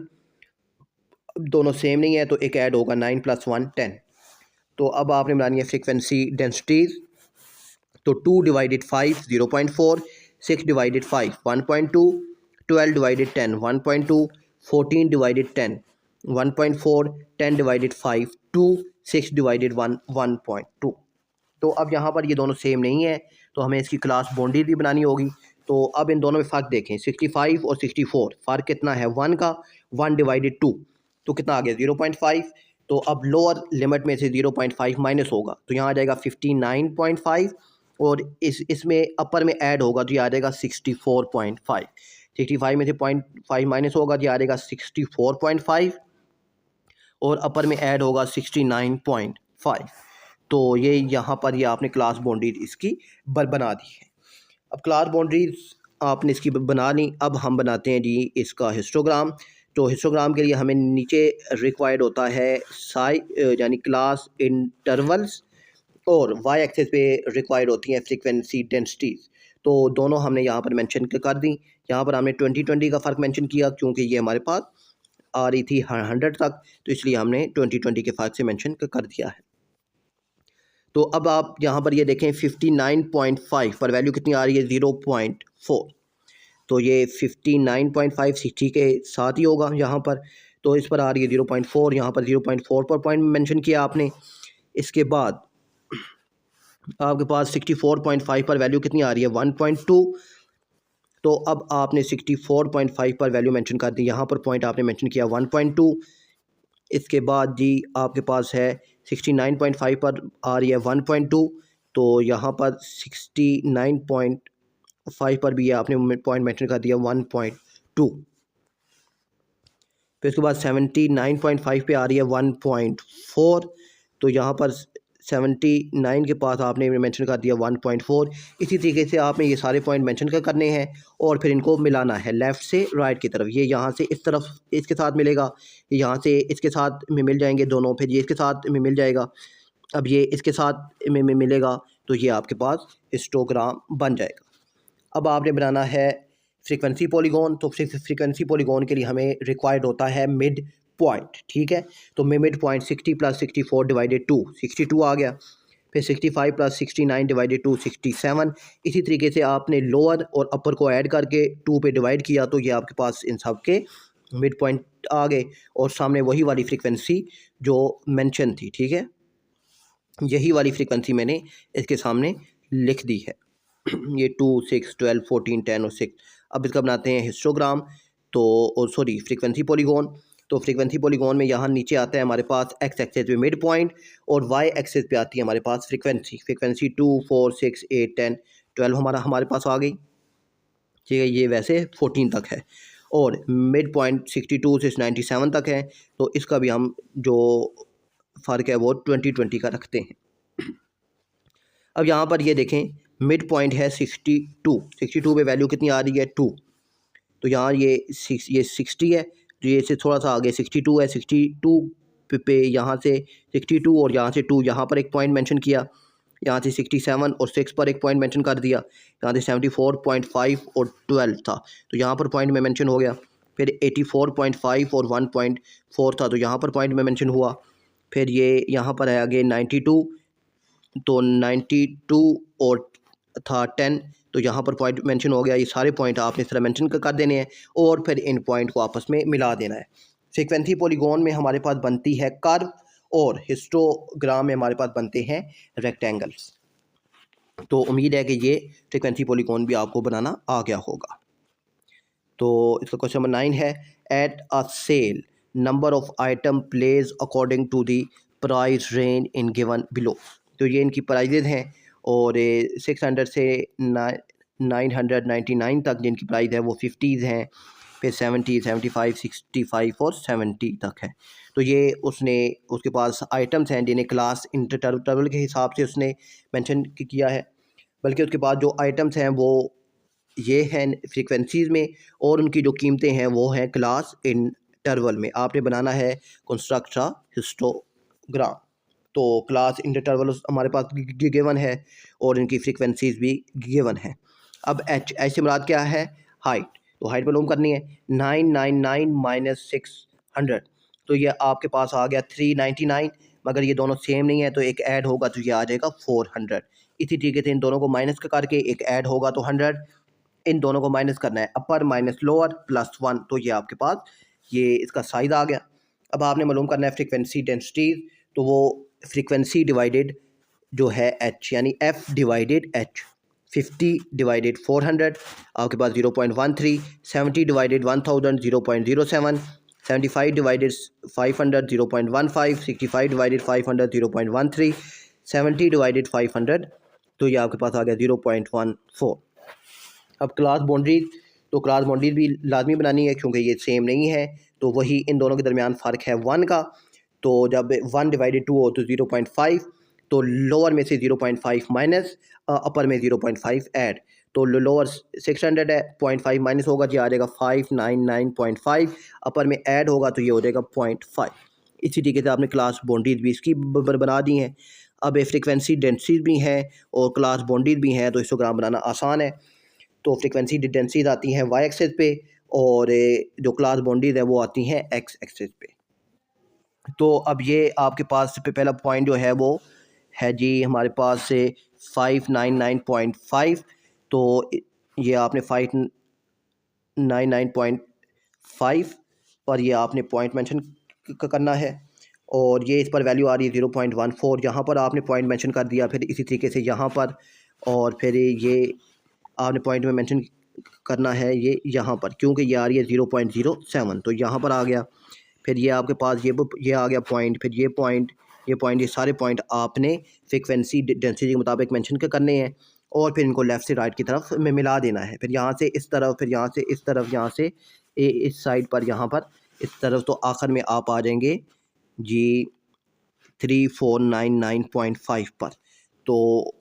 दोनों सेम नहीं है तो एक ऐड होगा 9 + 1 10। तो अब आपने बनानी है फ्रीक्वेंसी डेंसिटीज़। तो 2 divided 5 0.4, 6 divided 5 1.2, 12 divided 10 1.2, 14 divided 10 1.4, 10 divided 5 2, 6 divided 1 1.2। तो अब यहाँ पर ये दोनों सेम नहीं है तो हमें इसकी क्लास बाउंड्री भी बनानी होगी। तो अब इन दोनों में फ़र्क देखें, 65 और 64 फ़र्क कितना है 1 का, 1 डिवाइडेड 2 तो कितना आ गया 0.5। तो अब लोअर लिमिट में से 0.5 माइनस होगा तो यहाँ आ जाएगा 59.5 और इसमें अपर में ऐड होगा तो ये आ जाएगा 64.5। 65 में से 0.5 माइनस होगा तो ये आ जाएगा 64.5 और अपर में ऐड होगा 69.5। तो ये यहाँ पर ये आपने क्लास बाउंड्री इसकी बना दी है। अब क्लास बाउंड्रीज आपने इसकी बना ली। अब हम बनाते हैं जी इसका हिस्टोग्राम। तो हिस्टोग्राम के लिए हमें नीचे रिक्वायर्ड होता है यानी क्लास इंटरवल्स और वाई एक्सेस पे रिक्वायर्ड होती हैं फ्रीक्वेंसी डेंसिटीज़। तो दोनों हमने यहाँ पर मेंशन कर दी। यहाँ पर हमने 2020 का फ़र्क मेंशन किया क्योंकि ये हमारे पास आ रही थी 100 तक, तो इसलिए हमने 2020 के फ़र्क से मेंशन कर दिया है। तो अब आप यहाँ पर ये देखें 59.5 पर वैल्यू कितनी आ रही है 0.4। तो ये 59.5 60 के साथ ही होगा यहाँ पर, तो इस पर आ रही है 0.4, यहाँ पर 0.4 पर पॉइंट मेंशन किया आपने। इसके बाद आपके पास 64.5 पर वैल्यू कितनी आ रही है 1.2। तो अब आपने 64.5 पर वैल्यू मेंशन कर दी, यहाँ पर पॉइंट आपने मेंशन किया 1.2। इसके बाद जी आपके पास है 69.5 पर आ रही है 1.2, तो यहाँ पर 69.5 पर भी आपने पॉइंट मेंशन कर दिया 1.2। फिर उसके बाद 79.5 पे आ रही है 1.4, तो यहाँ पर 79 के पास आपने मेंशन कर दिया 1.4। इसी तरीके से आपने ये सारे पॉइंट मेंशन करने हैं और फिर इनको मिलाना है लेफ़्ट से राइट की तरफ। ये यहाँ से इस तरफ इसके साथ मिलेगा, यहाँ से इसके साथ में मिल जाएंगे दोनों, फिर ये इसके साथ में मिल जाएगा, अब ये इसके साथ में मिलेगा, तो ये आपके पास हिस्टोग्राम बन जाएगा। अब आपने बनाना है फ्रीक्वेंसी पॉलीगॉन। तो फ्रीक्वेंसी पॉलीगॉन के लिए हमें रिक्वायर्ड होता है मिड पॉइंट, ठीक है। तो मिड पॉइंट 60 + 64 डिवाइडेड 2 62 आ गया। फिर 65 + 69 डिवाइडेड 2 67। इसी तरीके से आपने लोअर और अपर को ऐड करके 2 पे डिवाइड किया तो ये आपके पास इन सब के मिड पॉइंट आ गए और सामने वही वाली फ्रीक्वेंसी जो मेंशन थी, ठीक है, यही वाली फ्रीक्वेंसी मैंने इसके सामने लिख दी है। ये 2 6 12 14 10 और 6। अब इसका बनाते हैं हिस्टोग्राम, तो सॉरी फ्रीक्वेंसी पॉलीगॉन। तो फ्रीक्वेंसी पॉलीगॉन में यहाँ नीचे आता है हमारे पास एक्स एक्सेस पे मिड पॉइंट और वाई एक्सेस पे आती है हमारे पास फ्रीक्वेंसी 2 4 6 8 10 12 हमारे पास आ गई, ठीक है। ये वैसे 14 तक है और मिड पॉइंट 62 से 97 तक है, तो इसका भी हम जो फ़र्क है वो 2020 का रखते हैं। अब यहाँ पर ये देखें मिड पॉइंट है 62 पे वैल्यू कितनी आ रही है 2, तो यहाँ ये 60 है, तो ये से थोड़ा सा आगे 62 है। 62 पे यहाँ से 62 और यहाँ से 2 यहाँ पर एक पॉइंट मेंशन किया, यहाँ से 67 और 6 पर एक पॉइंट मेंशन कर दिया, यहाँ से 74.5 और 12 था तो यहाँ पर पॉइंट में मेंशन हो गया। फिर 84.5 और 1.4 था तो यहाँ पर पॉइंट में मेंशन हुआ। फिर ये यहाँ पर है आगे 92, तो 92 और था 10, तो यहाँ पर पॉइंट मेंशन हो गया। ये सारे पॉइंट आपने इस तरह मेंशन कर देने हैं और फिर इन पॉइंट को आपस में मिला देना है। फ्रीक्वेंसी पॉलीगॉन में हमारे पास बनती है कर्व और हिस्टोग्राम में हमारे पास बनते हैं रेक्टेंगल्स। तो उम्मीद है कि ये फ्रीक्वेंसी पॉलीगॉन भी आपको बनाना आ गया होगा। तो इसका क्वेश्चन नंबर 9 है at a sale number of item place according to the price range in given below. तो ये इनकी प्राइजेज हैं और 600 से 999 तक जिनकी प्राइस है वो 50s हैं, फिर 70 75 65 और 70 तक है। तो ये उसके पास आइटम्स हैं जिन्हें क्लास इंटरवल के हिसाब से उसने मेंशन किया है, बल्कि उसके पास जो आइटम्स हैं वो ये हैं फ्रीक्वेंसीज़ में और उनकी जो कीमतें हैं वो हैं क्लास इंटरवल में। आपने बनाना है कंस्ट्रक्ट अ हिस्टोग्राम। तो क्लास इंटरवल हमारे पास गिवन है और इनकी फ्रीक्वेंसीज भी गिवन है। अब एच से मुराद क्या है हाइट, तो हाइट मालूम करनी है 999 - 600, तो ये आपके पास आ गया 399, मगर ये दोनों सेम नहीं है तो एक ऐड होगा तो ये आ जाएगा 400। इसी तरीके से इन दोनों को माइनस करके एक ऐड होगा तो 100, इन दोनों को माइनस करना है अपर माइनस लोअर +1, तो ये आपके पास ये इसका साइज आ गया। अब आपने मालूम करना है फ्रीक्वेंसी डेंसिटी, तो वो फ्रीक्वेंसी डिवाइडेड जो है एच यानी F/H, 50 डिवाइडेड 400 आपके पास 0.13, 70 डिवाइडेड 1000 0.07, 75 डिवाइडेड 500 0.15, 65 डिवाइडेड 500 0.13, 70 डिवाइडेड 500 तो ये आपके पास आ गया 0.14। अब क्लास बाउंड्रीज, तो क्लास बाउंड्रीज भी लाजमी बनानी है क्योंकि ये सेम नहीं है, तो वही इन दोनों के दरमियान फ़र्क है 1 का। तो जब 1 डिवाइडेड 2 हो तो 0.5, तो लोअर में से 0.5 माइनस अपर में 0.5 ऐड, तो लोअर 600 है, 0.5 माइनस होगा जी आ जाएगा 599.5, अपर में ऐड होगा तो ये हो जाएगा 0.5। इसी तरीके से आपने क्लास बाउंड्रीज भी इसकी बना दी हैं। अब फ्रिक्वेंसी डेंसिटीज भी हैं और क्लास बाउंड्रीज भी हैं, तो हिस्टोग्राम बनाना आसान है। तो फ्रिक्वेंसी डेंसिटीज आती हैं वाई एक्सिस पे और जो क्लास बाउंड्रीज है वो आती हैं एक्स एक्सिस पे। तो अब ये आपके पास पे पहला पॉइंट जो है वो है जी हमारे पास से 599.5, तो ये आपने 599.5 पर ये आपने पॉइंट मेंशन करना है और ये इस पर वैल्यू आ रही है 0.14, यहाँ पर आपने पॉइंट मेंशन कर दिया, फिर इसी तरीके से यहाँ पर, और फिर ये आपने पॉइंट में मेंशन करना है ये यहाँ पर, क्योंकि ये आ रही है 0.07 तो यहाँ पर आ गया। फिर ये आपके पास ये आ गया पॉइंट, फिर ये पॉइंट, ये सारे पॉइंट आपने फ्रिक्वेंसी डेंसिटी के मुताबिक मेंशन करने हैं और फिर इनको लेफ़्ट से राइट की तरफ में मिला देना है। फिर यहाँ से इस तरफ, फिर यहाँ से इस तरफ, यहाँ से इस साइड पर, यहाँ पर इस तरफ, तो आखिर में आप आ जाएंगे जी 3499.5 पर। तो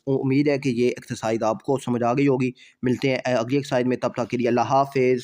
उम्मीद है कि ये एक्सरसाइज आपको समझ आ गई होगी। मिलते हैं अगली एक्सरसाइज में, तब तक के लिए अल्लाह हाफिज़।